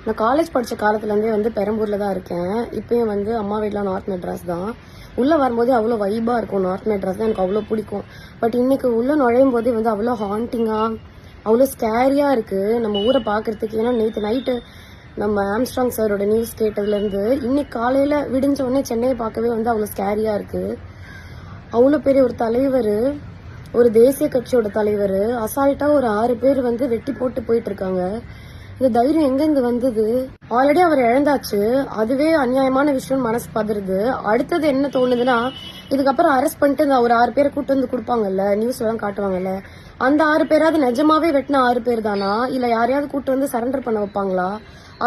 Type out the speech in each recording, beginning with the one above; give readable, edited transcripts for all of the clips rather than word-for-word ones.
நான் காலேஜ் படித்த காலத்துலேருந்தே வந்து பெரம்பூரில் தான் இருக்கேன். இப்பயும் வந்து அம்மா வீட்டில் நார்த் மெட்ராஸ் தான். உள்ளே வரும்போதே அவ்வளோ வைபாக இருக்கும். நார்த் மெட்ராஸ் தான் எனக்கு அவ்வளோ பிடிக்கும். பட் இன்னைக்கு உள்ளே நுழையும் போதே வந்து அவ்வளோ ஹாண்டிங்காக அவ்வளோ ஸ்கேரியாக இருக்குது நம்ம ஊரை பார்க்குறதுக்கு. ஏன்னா நேற்று நைட்டு நம்ம ஆம்ஸ்ட்ராங் சாரோட நியூஸ் கேட்டதுலேருந்து இன்னைக்கு காலையில் விடிஞ்ச உடனே சென்னையை பார்க்கவே வந்து அவ்வளோ ஸ்கேரியாக இருக்குது. அவ்வளோ பெரிய ஒரு தலைவர், ஒரு தேசிய கட்சியோட தலைவர் அசால்ட்டாக ஒரு 6 பேர் வந்து வெட்டி போட்டு போயிட்டு இருக்காங்க. இந்த தைரியம் எங்கேருந்து வந்தது? ஆல்ரெடி அவர் இழந்தாச்சு, அதுவே அநியாயமான விஷயம், மனசு பதறுது. அடுத்தது என்ன தோணுதுன்னா, இதுக்கப்புறம் அரெஸ்ட் பண்ணிட்டு இந்த ஒரு 6 பேரை கூட்டு வந்து கொடுப்பாங்கல்ல, நியூஸ்ல எல்லாம் காட்டுவாங்கல்ல, அந்த 6 பேராவது நிஜமாவே வெட்டின 6 பேர் தானா, இல்ல யாரையாவது கூட்டு வந்து சரண்டர் பண்ண வைப்பாங்களா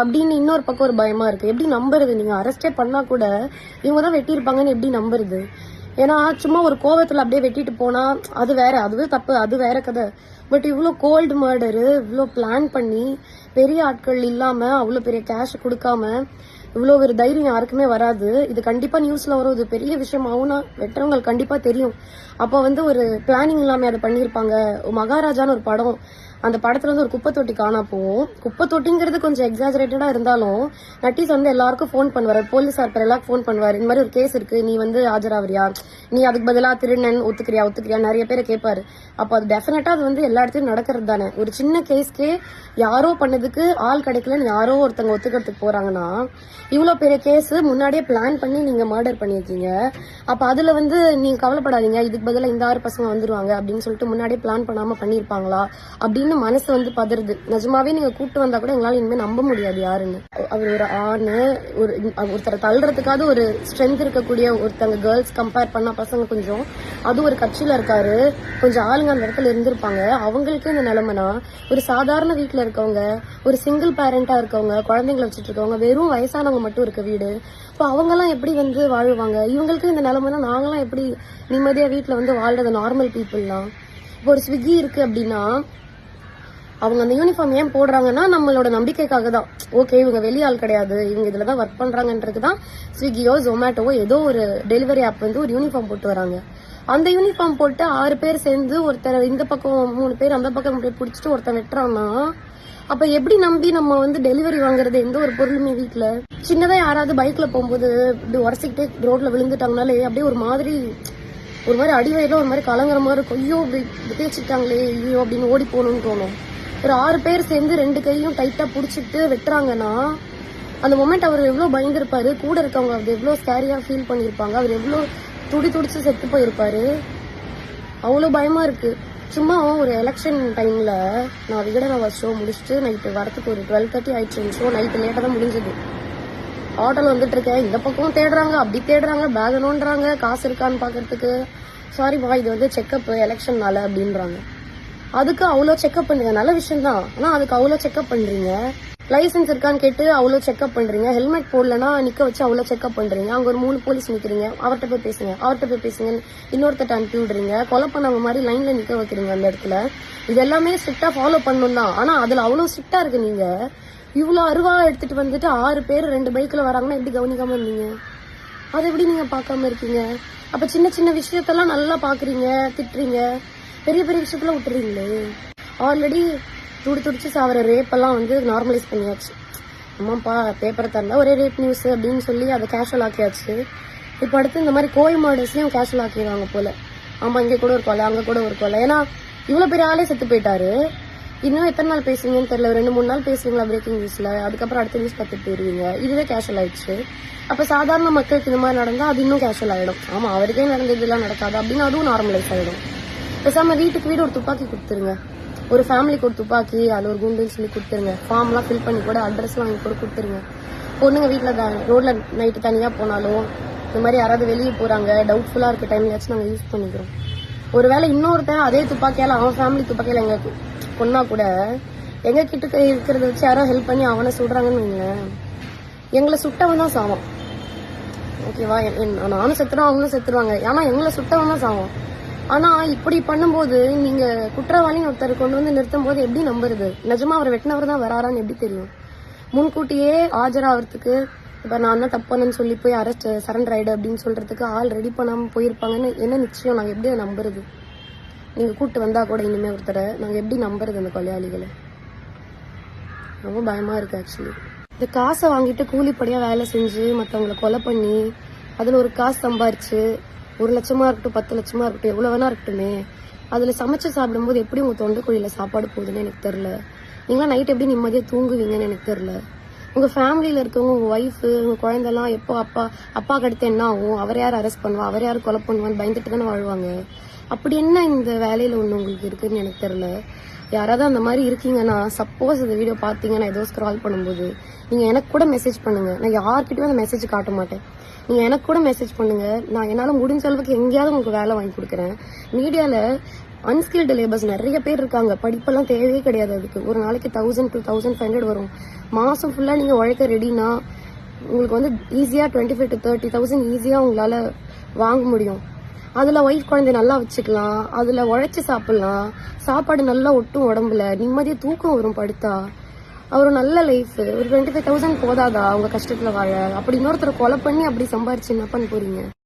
அப்படின்னு இன்னொரு பக்கம் ஒரு பயமா இருக்கு. எப்படி நம்புறது? நீங்க அரெஸ்டே பண்ணா கூட இவங்க தான் வெட்டியிருப்பாங்கன்னு எப்படி நம்புறது? ஏன்னா சும்மா ஒரு கோவத்துல அப்படியே வெட்டிட்டு போனா அது வேற, அதுவே தப்பு, அது வேற கதை. பட் இவ்வளோ கோல்டு மர்டரு, இவ்வளோ பிளான் பண்ணி பெரிய ஆட்கள் இல்லாம அவ்வளோ பெரிய கேஷ் கொடுக்காம இவ்வளோ ஒரு தைரியம் யாருக்குமே வராது. இது கண்டிப்பா நியூஸ்ல வரும். இது பெரிய விஷயம் ஆகும்னா வெட்டுறவங்களுக்கு கண்டிப்பா தெரியும். அப்போ வந்து ஒரு பிளானிங் இல்லாம அதை பண்ணியிருப்பாங்க. மகாராஜான்னு ஒரு படம், அந்த படத்துல வந்து ஒரு குப்பை தொட்டி காணா போகும். குப்பை தொட்டிங்கிறது கொஞ்சம் எக்ஸாஜரேட்டடா இருந்தாலும் நட்டீஸ் வந்து எல்லாருக்கும் ஃபோன் பண்ணுவாரு, போலீஸார் பேர் எல்லாருக்கும் ஃபோன் பண்ணுவாரு. இந்த மாதிரி ஒரு கேஸ் இருக்கு, நீ வந்து ஆஜராவரியா, நீ அதுக்கு பதிலா திருநன் ஒத்துக்கிறியா நிறைய பேரை கேட்பாரு. அப்போ அது டெஃபினட்டா அது வந்து எல்லா இடத்துலயும் நடக்கிறது தானே. ஒரு சின்ன கேஸ்க்கே யாரோ பண்ணதுக்கு ஆள் கிடைக்கலன்னு யாரோ ஒருத்தங்க ஒத்துக்கிறதுக்கு போறாங்கன்னா, இவ்வளவு பெரிய கேஸ் முன்னாடியே பிளான் பண்ணி நீங்க மர்டர் பண்ணிருக்கீங்க. அப்ப அதுல வந்து நீங்க கவலைப்படாதீங்க, இதுக்கு பதிலா இந்த 6 பசங்க வந்துருவாங்க அப்படின்னு சொல்லிட்டு முன்னாடியே பிளான் பண்ணாம பண்ணிருப்பாங்களா அப்படின்னு மனசு வந்து பதறுது. நிஜமாவே நீங்க கூப்பிட்டு வந்தா கூட எங்களால இனிமே நம்ப முடியாது யாருன்னு. அவர் ஒரு ஆணு, ஒருத்தரை தள்ளுறதுக்காவது ஒரு ஸ்ட்ரென்த் இருக்கக்கூடிய ஒருத்தங்க கேர்ள்ஸ் கம்பேர் பண்ணா பசங்க கொஞ்சம், அது ஒரு கட்சியில இருக்காரு, கொஞ்சம் ஆளுங்க அந்த இடத்துல இருந்திருப்பாங்க. அவங்களுக்கே இந்த நிலைமைனா, ஒரு சாதாரண வீட்டுல இருக்கவங்க, ஒரு சிங்கிள் பேரண்டா இருக்கவங்க, குழந்தைங்களை வச்சுட்டு இருக்கவங்க, வெறும் வயசானவங்க மட்டும் இருக்க வீடு, இப்போ அவங்க எல்லாம் எப்படி வந்து வாழுவாங்க? இவங்களுக்கு இந்த நிலைமைனா நாங்களாம் எப்படி நிம்மதியா வீட்டுல வந்து வாழ்றது? நார்மல் பீப்புள்லாம் இப்போ ஒரு ஸ்விக்கி இருக்கு அப்படின்னா அவங்க அந்த யூனிஃபார்ம் ஏன் போடுறாங்கன்னா நம்மளோட நம்பிக்கைக்காக தான். ஓகே, இவங்க வெளியாள் கிடையாது, இவங்க இதுலதான் ஒர்க் பண்றாங்கன்றது தான் ஸ்விக்கியோ ஜொமேட்டோவோ ஏதோ ஒரு டெலிவரி ஆப் வந்து ஒரு யூனிஃபார்ம் போட்டு வராங்க. அந்த யூனிஃபார்ம் போட்டு 6 பேர் சேர்ந்து ஒருத்தர் இந்த பக்கம் 3 பேர் அந்த பக்கம் 3 பேர் பிடிச்சிட்டு ஒருத்தர் வெட்டுறான்னா, அப்ப எப்படி நம்பி நம்ம வந்து டெலிவரி வாங்குறது? எந்த ஒரு பொருளுமே வீட்டுல சின்னதா யாராவது பைக்ல போகும்போது இப்படி உரசிக்கிட்டே ரோட்ல விழுந்துட்டாங்கனாலே அப்படியே ஒரு மாதிரி அடிவயில ஒரு மாதிரி கலங்குற மாதிரி இருக்கும். ஐயோ விதைச்சிட்டாங்களே ஐயோ அப்படின்னு ஓடி போகணும்னு தோணும். ஒரு 6 பேர் சேர்ந்து 2 கையும் டைட்டா புடிச்சிட்டு வெட்டுறாங்கன்னா அந்த மொமெண்ட் அவர் எவ்வளவு பயந்துருப்பாரு, கூட இருக்கவங்க அவர் எவ்வளவு ஸ்கேரியா ஃபீல் பண்ணிருப்பாங்க, அவர் எவ்வளவு துடிச்சு செத்து போயிருப்பாரு. அவ்வளவு பயமா இருக்கு. சும்மா ஒரு எலெக்ஷன் டைம்ல நான் விகடனவா ஷோ முடிச்சுட்டு நைட்டு வரத்துக்கு ஒரு 12:30 ஆயிடுச்சு. ஷோ நைட்டு லேட்டா தான் முடிஞ்சது. ஆட்டோல வந்துட்டு இருக்கேன், இந்த பக்கம் தேடுறாங்க, அப்படி தேடுறாங்க, பேக் நோண்டுறாங்க, காசு இருக்கான்னு பாக்குறதுக்கு. சாரிமா, இது வந்து செக்அப் எலெக்ஷன்னால அப்படின்றாங்க. அதுக்கு அவ்வளோ செக்அப் பண்ணுங்க, நல்ல விஷயம் தான். ஆனா அதுக்கு அவ்வளோ செக்அப் பண்றீங்க. லைசன்ஸ் இருக்கான்னு கேட்டு அவ்வளோ செக்அப் பண்றீங்க. ஹெல்மெட் போடலன்னா நிக்க வச்சு அவ்வளோ செக்அப் பண்றீங்க. அங்க ஒரு 3 போலீஸ் நிக்கிறீங்க, அவர்கிட்ட போய் பேசுங்க, இன்னொருத்த அனுப்பி விடுறீங்க. கொலை பண்ணவங்க மாதிரி லைன்ல நிக்க வைக்கிறீங்க அந்த இடத்துல. இது எல்லாமே ஸ்ட்ரிக்டா ஃபாலோ பண்ணணும் தான். ஆனா அதுல அவ்வளோ ஸ்ட்ரிக்டா இருக்கு. நீங்க இவ்வளோ அருவா எடுத்துட்டு வந்துட்டு 6 பேர் 2 பைக்ல வராங்கன்னா எப்படி கவனிக்காம இருந்தீங்க? அதை எப்படி நீங்க பார்க்காம இருக்கீங்க? அப்ப சின்ன சின்ன விஷயத்தெல்லாம் நல்லா பாக்குறீங்க, திட்டுறீங்க, பெரிய பெரிய விஷயத்துல விட்டுறீங்களே. ஆல்ரெடி துடிச்சு சாவர ரேப் எல்லாம் வந்து நார்மலைஸ் பண்ணியாச்சு. அம்மாப்பா பேப்பரை தந்தா ஒரே ரேப் நியூஸ் அப்படின்னு சொல்லி அதை கேஷுவல் ஆக்கியாச்சு. இப்ப அடுத்து இந்த மாதிரி கோயில் மாடல்ஸ்லயும் கேஷுவல் ஆக்கிடுவாங்க போல. ஆமா, இங்க கூட ஒரு கொலை, அங்க கூட ஒரு கொலை. ஏன்னா இவ்வளவு பெரிய ஆளே செத்து போயிட்டாரு. இன்னும் எத்தனை நாள் பேசுவீங்கன்னு தெரியல. 2-3 நாள் பேசுவீங்களா பிரேக்கிங் நியூஸ்ல, அதுக்கப்புறம் அடுத்த நியூஸ் பார்த்துட்டு போயிருவீங்க. இதுவே கேஷுவல் ஆயிடுச்சு. அப்ப சாதாரண மக்களுக்கு இந்த மாதிரி நடந்தா அது இன்னும் கேஷுவல் ஆயிடும். ஆமா, அவருக்கே நடந்தது எல்லாம் நடக்காது அப்படின்னு அதுவும் நார்மலைஸ் ஆயிடும். பேசாம வீட்டுக்கு வீடு ஒரு துப்பாக்கி கொடுத்துருங்க, ஒரு ஃபேமிலிக்கு ஒரு துப்பாக்கி, அது ஒரு குண்டுன்னு சொல்லி கொடுத்துருங்க. ஃபார்ம் எல்லாம் ஃபில் பண்ணி கூட அட்ரஸ் எல்லாம் வாங்கி கூட கொடுத்துருங்க. பொண்ணுங்க வீட்டுல ரோட்ல நைட்டு தனியா போனாலும் இந்த மாதிரி யாராவது வெளியே போறாங்க டவுட்ஃபுல்லா இருக்க டைம்லயாச்சும் நாங்க யூஸ் பண்ணிக்கிறோம். ஒருவேளை இன்னொருத்தன் அதே துப்பாக்கியால அவன் ஃபேமிலி துப்பாக்கியால எங்க கொன்னா கூட எங்க கிட்ட இருக்கிறத வச்சு யாரோ ஹெல்ப் பண்ணி அவனை சுடுறாங்கன்னு வைங்களேன், எங்களை சுட்டவன் தான் சாவான். ஓகேவா? நானும் செத்துருவோம், அவங்களும் செத்துருவாங்க. ஆனா எங்களை சுட்டவன் தான் சாவான். ஆனா இப்படி பண்ணும்போது நீங்க குற்றவாளின்னு ஒருத்தர் கொண்டு வந்து நிறுத்தும் போது எப்படி நம்புறது? நிஜமா அவர் வெட்டினவர் தான் வராரான்னு எப்படி தெரியும்? முன்கூட்டியே ஆஜராகிறதுக்கு இப்ப நான் தான் தப்பானு சொல்லி போய் அரெஸ்ட் சரண்டர் ஆயிடு அப்படின்னு சொல்றதுக்கு ஆள் ரெடி பண்ணாம போயிருப்பாங்கன்னு என்ன நிச்சயம்? நாங்க எப்படி நம்புறது? நீங்க கூட்டு வந்தா கூட இனிமே ஒருத்தரை நாங்க எப்படி நம்புறது? அந்த கொலையாளிகளை ரொம்ப பயமா இருக்கு ஆக்சுவலி. இந்த காசை வாங்கிட்டு கூலிப்படியா வேலை செஞ்சு மற்றவங்களை கொலை பண்ணி அதில் ஒரு காசு சம்பாரிச்சு 1 லட்சமா இருக்கட்டும் 10 லட்சமா இருக்கட்டும் எவ்வளோ வேணா இருக்கட்டுமே, அதில் சமைச்சு சாப்பிடும்போது எப்படி உங்கள் தொண்டைக்குழியில் சாப்பாடு போகுதுன்னு எனக்கு தெரில. நீங்களாம் நைட் எப்படி நிம்மதியாக தூங்குவீங்கன்னு எனக்கு தெரில. உங்கள் ஃபேமிலியில் இருக்கவங்க, உங்கள் ஒய்ஃபு, உங்கள் குழந்தெல்லாம் எப்போ அப்பாவுக்கு அடுத்து என்ன ஆகும், அவர் யார் அரெஸ்ட் பண்ணுவா, அவர் யார் கொலை பண்ணுவான்னு பயந்துட்டு தானே வாழ்வாங்க. அப்படி என்ன இந்த வேலையில் ஒன்று உங்களுக்கு இருக்குன்னு எனக்கு தெரில. யாராவது அந்த மாதிரி இருக்கீங்கன்னா, சப்போஸ் இந்த வீடியோ பார்த்தீங்கன்னா ஏதோ ஸ்க்ரால் பண்ணும்போது நீங்கள் எனக்கு கூட மெசேஜ் பண்ணுங்க. நான் யார்கிட்டயும் அந்த மெசேஜ் காட்ட மாட்டேன். நீங்க எனக்கு கூட மெசேஜ் பண்ணுங்க. நான் என்னால் முடிஞ்ச அளவுக்கு எங்கேயாவது உங்களுக்கு வேலை வாங்கி கொடுக்குறேன். மீடியாவில் அன்ஸ்கில்டு லேபர்ஸ் நிறைய பேர் இருக்காங்க. படிப்பெல்லாம் தேவையே கிடையாது. அதுக்கு ஒரு நாளைக்கு 1000 to 1500 வரும். மாசம் ஃபுல்லாக நீங்கள் உழைக்க ரெடினா உங்களுக்கு வந்து ஈஸியாக 25 to 30,000 ஈஸியாக உங்களால் வாங்க முடியும். அதில் ஒய்ஃப் குழந்தை நல்லா வச்சுக்கலாம், அதில் உழைச்சி சாப்பிடலாம், சாப்பாடு நல்லா ஒட்டும், உடம்புல நிம்மதியாக தூக்கம் வரும் படுத்தா. ஒரு நல்ல லைஃப். ஒரு 25,000 போதாதா அவங்க கஷ்டத்தில் வாழ? அப்படி இன்னொருத்தரை கொலை பண்ணி அப்படி சம்பாரிச்சு என்ன பண்ண போறீங்க?